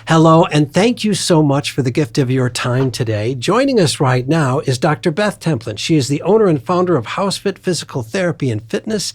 Hello, and thank you so much for the gift of your time today. Joining us right now is Dr. Beth Templin. She is the owner and founder of HouseFit Physical Therapy and Fitness.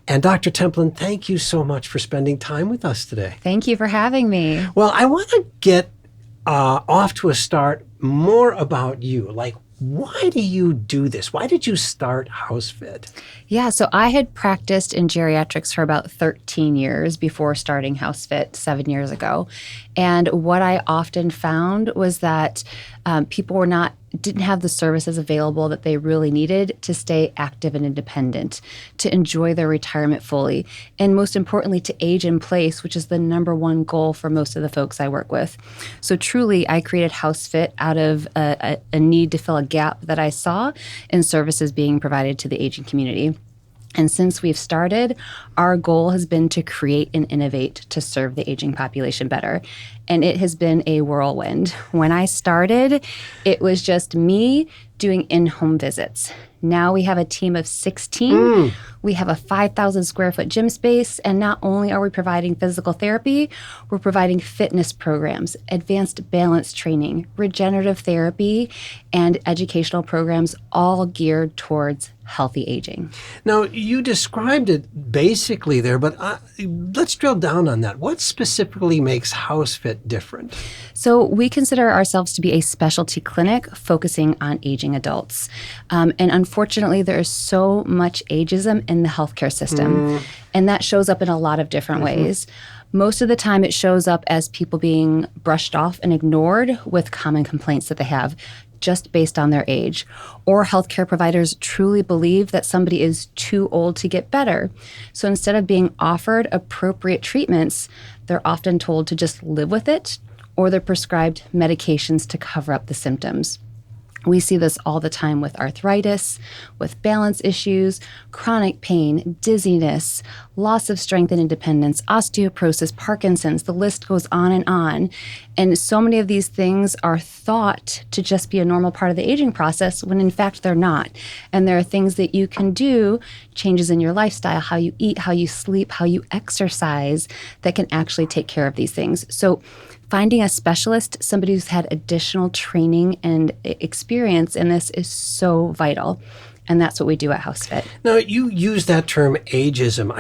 And Dr. Templin, thank you so much for spending time with us today. Thank you for having me. Well, I want to get off to a start more about you. Like, why do you do this? Why did you start HouseFit? Yeah, so I had practiced in geriatrics for about 13 years before starting HouseFit 7 years ago. And what I often found was that people didn't have the services available that they really needed to stay active and independent, to enjoy their retirement fully, and most importantly, to age in place, which is the number one goal for most of the folks I work with. So truly, I created HouseFit out of a need to fill a gap that I saw in services being provided to the aging community. And since we've started, our goal has been to create and innovate to serve the aging population better. And it has been a whirlwind. When I started, it was just me doing in-home visits. Now we have a team of 16. We have a 5,000 square foot gym space. And not only are we providing physical therapy, we're providing fitness programs, advanced balance training, regenerative therapy, and educational programs, all geared towards healthy aging. Now, you described it basically there, but let's drill down on that. What specifically makes HouseFit different? So we consider ourselves to be a specialty clinic focusing on aging adults. And unfortunately, there is so much ageism in the healthcare system. And that shows up in a lot of different ways. Most of the time, it shows up as people being brushed off and ignored with common complaints that they have just based on their age. Or healthcare providers truly believe that somebody is too old to get better. So instead of being offered appropriate treatments, they're often told to just live with it, or they're prescribed medications to cover up the symptoms. We see this all the time with arthritis, with balance issues, chronic pain, dizziness, loss of strength and independence, osteoporosis, Parkinson's, the list goes on and on. And so many of these things are thought to just be a normal part of the aging process when in fact they're not. And there are things that you can do, changes in your lifestyle, how you eat, how you sleep, how you exercise, that can actually take care of these things. So finding a specialist, somebody who's had additional training and experience in this, is so vital. And that's what we do at HouseFit. Now, you use that term ageism.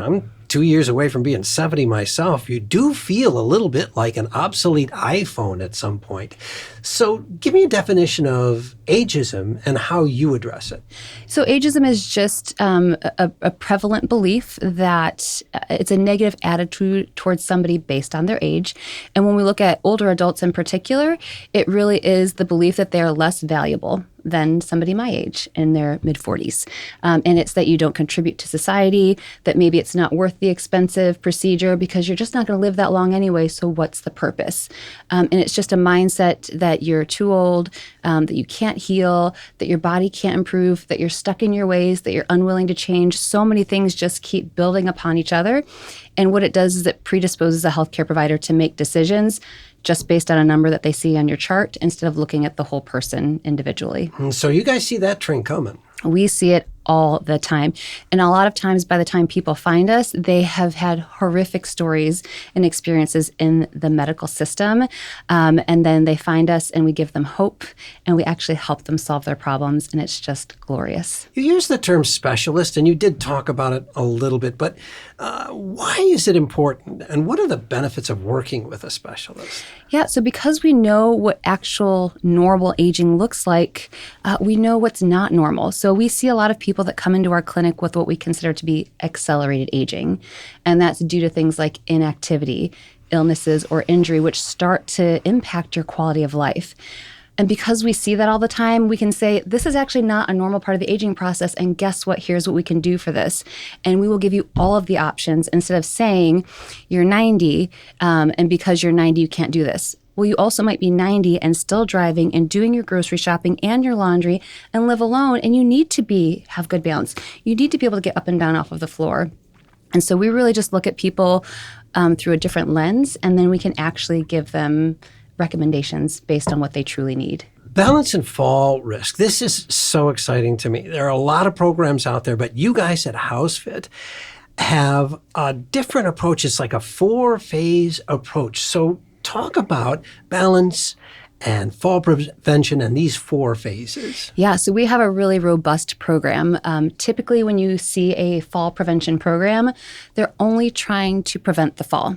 I'm 2 years away from being 70 myself. You do feel a little bit like an obsolete iPhone at some point. So give me a definition of ageism and how you address it. So ageism is just a prevalent belief that it's a negative attitude towards somebody based on their age. And when we look at older adults in particular, it really is the belief that they're less valuable than somebody my age in their mid-40s. And it's that you don't contribute to society, that maybe it's not worth the expensive procedure because you're just not going to live that long anyway, so what's the purpose? And it's just a mindset that you're too old, that you can't heal, that your body can't improve, that you're stuck in your ways, that you're unwilling to change. So many things just keep building upon each other. And what it does is it predisposes a healthcare provider to make decisions just based on a number that they see on your chart instead of looking at the whole person individually. So you guys see that trend coming. We see it all the time. And a lot of times by the time people find us, they have had horrific stories and experiences in the medical system. And then they find us and we give them hope and we actually help them solve their problems. And it's just glorious. You use the term specialist and you did talk about it a little bit, but why is it important? And what are the benefits of working with a specialist? Yeah, so because we know what actual normal aging looks like, we know what's not normal. So we see a lot of people that come into our clinic with what we consider to be accelerated aging. And that's due to things like inactivity, illnesses, or injury, which start to impact your quality of life. And because we see that all the time, we can say, this is actually not a normal part of the aging process. And guess what? Here's what we can do for this. And we will give you all of the options instead of saying you're 90 and because you're 90, you can't do this. Well, you also might be 90 and still driving and doing your grocery shopping and your laundry and live alone. And you need to have good balance. You need to be able to get up and down off of the floor. And so we really just look at people through a different lens, and then we can actually give them recommendations based on what they truly need. Balance and fall risk. This is so exciting to me. There are a lot of programs out there, but you guys at HouseFit have a different approach. It's like a 4-phase approach. So talk about balance and fall prevention and these 4 phases. Yeah, so we have a really robust program. Typically, when you see a fall prevention program, they're only trying to prevent the fall.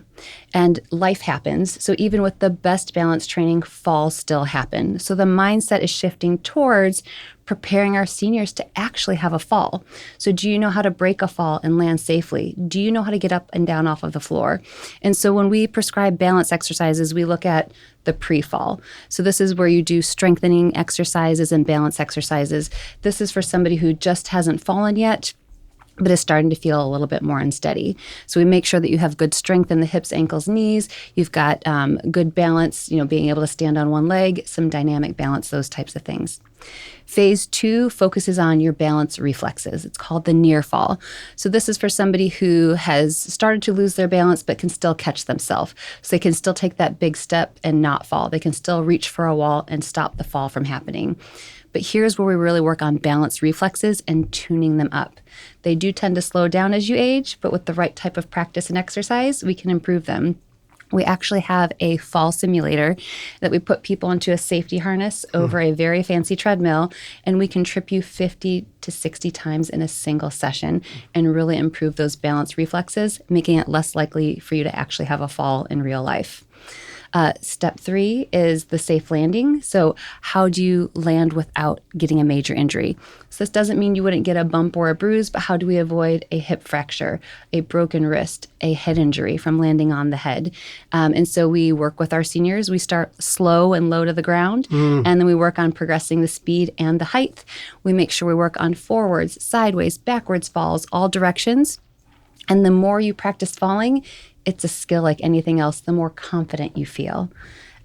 And life happens. So even with the best balance training, falls still happen. So the mindset is shifting towards preparing our seniors to actually have a fall. So do you know how to break a fall and land safely? Do you know how to get up and down off of the floor? And so when we prescribe balance exercises, we look at the pre-fall. So this is where you do strengthening exercises and balance exercises. This is for somebody who just hasn't fallen yet, but is starting to feel a little bit more unsteady. So we make sure that you have good strength in the hips, ankles, knees. You've got good balance, being able to stand on one leg, some dynamic balance, those types of things. Phase 2 focuses on your balance reflexes. It's called the near fall. So this is for somebody who has started to lose their balance but can still catch themselves. So they can still take that big step and not fall. They can still reach for a wall and stop the fall from happening. But here's where we really work on balance reflexes and tuning them up. They do tend to slow down as you age, but with the right type of practice and exercise, we can improve them. We actually have a fall simulator that we put people into a safety harness over a very fancy treadmill, and we can trip you 50 to 60 times in a single session and really improve those balance reflexes, making it less likely for you to actually have a fall in real life. Step 3 is the safe landing. So how do you land without getting a major injury? So this doesn't mean you wouldn't get a bump or a bruise, but how do we avoid a hip fracture, a broken wrist, a head injury from landing on the head? And so we work with our seniors. We start slow and low to the ground, and then we work on progressing the speed and the height. We make sure we work on forwards, sideways, backwards falls, all directions. And the more you practice falling, it's a skill like anything else, the more confident you feel.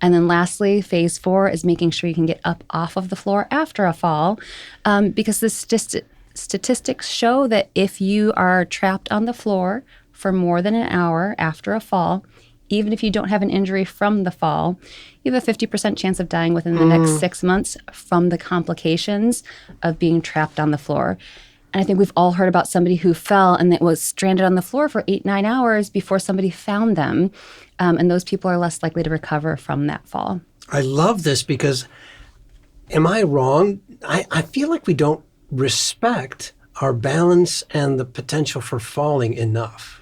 And then lastly, phase 4 is making sure you can get up off of the floor after a fall, because the statistics show that if you are trapped on the floor for more than an hour after a fall, even if you don't have an injury from the fall, you have a 50% chance of dying within the next 6 months from the complications of being trapped on the floor. And I think we've all heard about somebody who fell and that was stranded on the floor for 8-9 hours before somebody found them. And those people are less likely to recover from that fall. I love this because, am I wrong? I feel like we don't respect our balance and the potential for falling enough.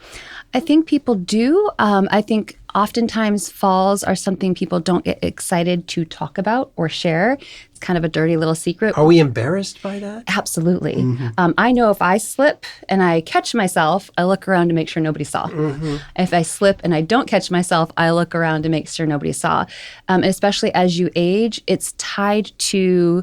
I think people do. I think oftentimes falls are something people don't get excited to talk about or share. It's kind of a dirty little secret. Are we embarrassed by that? Absolutely. I know if I slip and I catch myself, I look around to make sure nobody saw. If I slip and I don't catch myself, I look around to make sure nobody saw. Especially as you age, it's tied to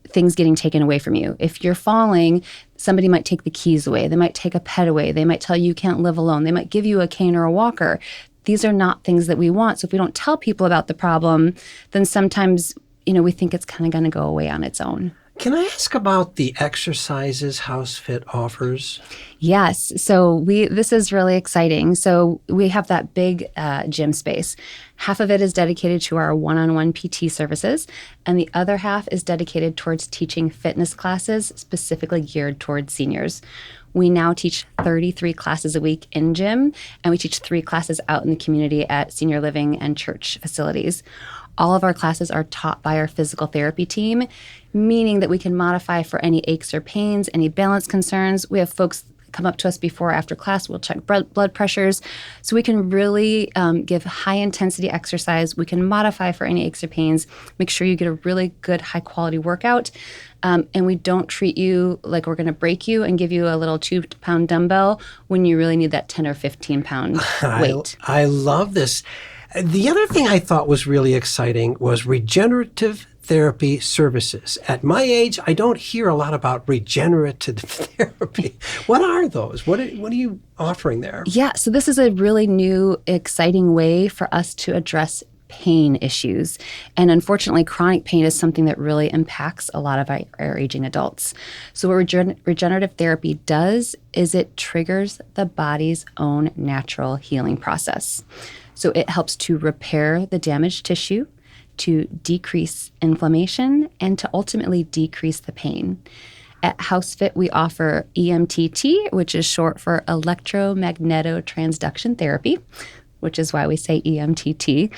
things getting taken away from you. If you're falling, somebody might take the keys away. They might take a pet away. They might tell you can't live alone. They might give you a cane or a walker. These are not things that we want. So if we don't tell people about the problem, then sometimes, we think it's kind of going to go away on its own. Can I ask about the exercises HouseFit offers? Yes. So this is really exciting. So we have that big gym space. Half of it is dedicated to our one-on-one PT services, and the other half is dedicated towards teaching fitness classes specifically geared towards seniors. We now teach 33 classes a week in gym, and we teach 3 classes out in the community at senior living and church facilities. All of our classes are taught by our physical therapy team, meaning that we can modify for any aches or pains, any balance concerns. We have folks come up to us before or after class. We'll check blood pressures. So we can really give high-intensity exercise. We can modify for any aches or pains, make sure you get a really good, high-quality workout. And we don't treat you like we're going to break you and give you a little 2-pound dumbbell when you really need that 10 or 15-pound weight. I love this. The other thing I thought was really exciting was regenerative therapy services. At my age, I don't hear a lot about regenerative therapy. What are those? What are you offering there? Yeah, so this is a really new, exciting way for us to address pain issues. And unfortunately, chronic pain is something that really impacts a lot of our aging adults. So what regenerative therapy does is it triggers the body's own natural healing process. So it helps to repair the damaged tissue, to decrease inflammation, and to ultimately decrease the pain. At HouseFit, we offer EMTT, which is short for electromagnetotransduction therapy, which is why we say EMTT.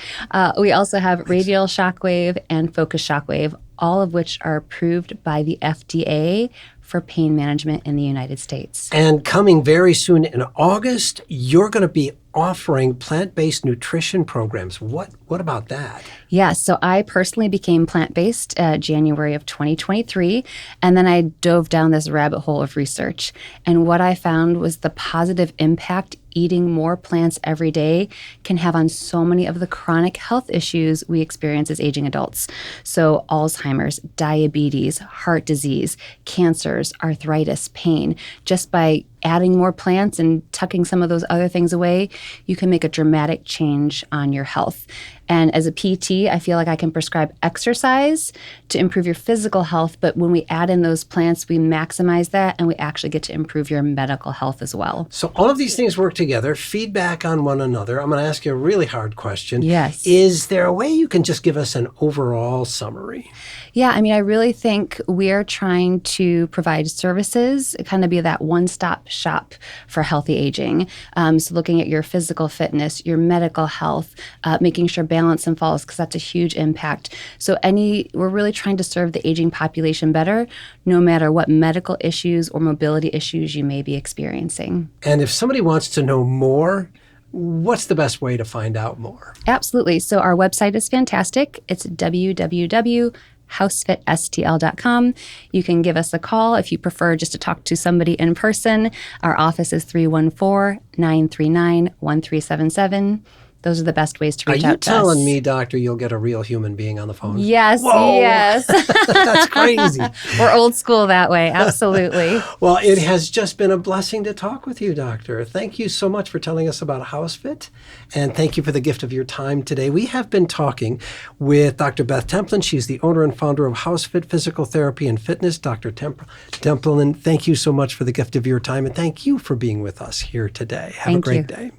We also have radial shockwave and focus shockwave, all of which are approved by the FDA for pain management in the United States. And coming very soon in August, you're going to be offering plant-based nutrition programs. What about that? Yeah, so I personally became plant-based January of 2023, and then I dove down this rabbit hole of research. And what I found was the positive impact eating more plants every day can have on so many of the chronic health issues we experience as aging adults. So Alzheimer's, diabetes, heart disease, cancers, arthritis, pain. Just by adding more plants and tucking some of those other things away, you can make a dramatic change on your health. And as a PT, I feel like I can prescribe exercise to improve your physical health, but when we add in those plants, we maximize that and we actually get to improve your medical health as well. So all of these things work together, feedback on one another. I'm going to ask you a really hard question. Yes. Is there a way you can just give us an overall summary? Yeah, I mean, I really think we're trying to provide services, kind of be that one-stop shop for healthy aging. So looking at your physical fitness, your medical health, making sure balance and falls, because that's a huge impact. So we're really trying to serve the aging population better, no matter what medical issues or mobility issues you may be experiencing. And if somebody wants to know more, what's the best way to find out more? Absolutely. So our website is fantastic. It's www.housefitstl.com. You can give us a call if you prefer just to talk to somebody in person. Our office is 314-939-1377. Those are the best ways to reach out to us. Are you telling me, doctor, you'll get a real human being on the phone? Yes, Whoa. yes. That's crazy. We're old school that way, absolutely. Well, it has just been a blessing to talk with you, doctor. Thank you so much for telling us about HouseFit, and thank you for the gift of your time today. We have been talking with Dr. Beth Templin. She's the owner and founder of HouseFit Physical Therapy and Fitness. Dr. Templin, thank you so much for the gift of your time, and thank you for being with us here today. Have a great day.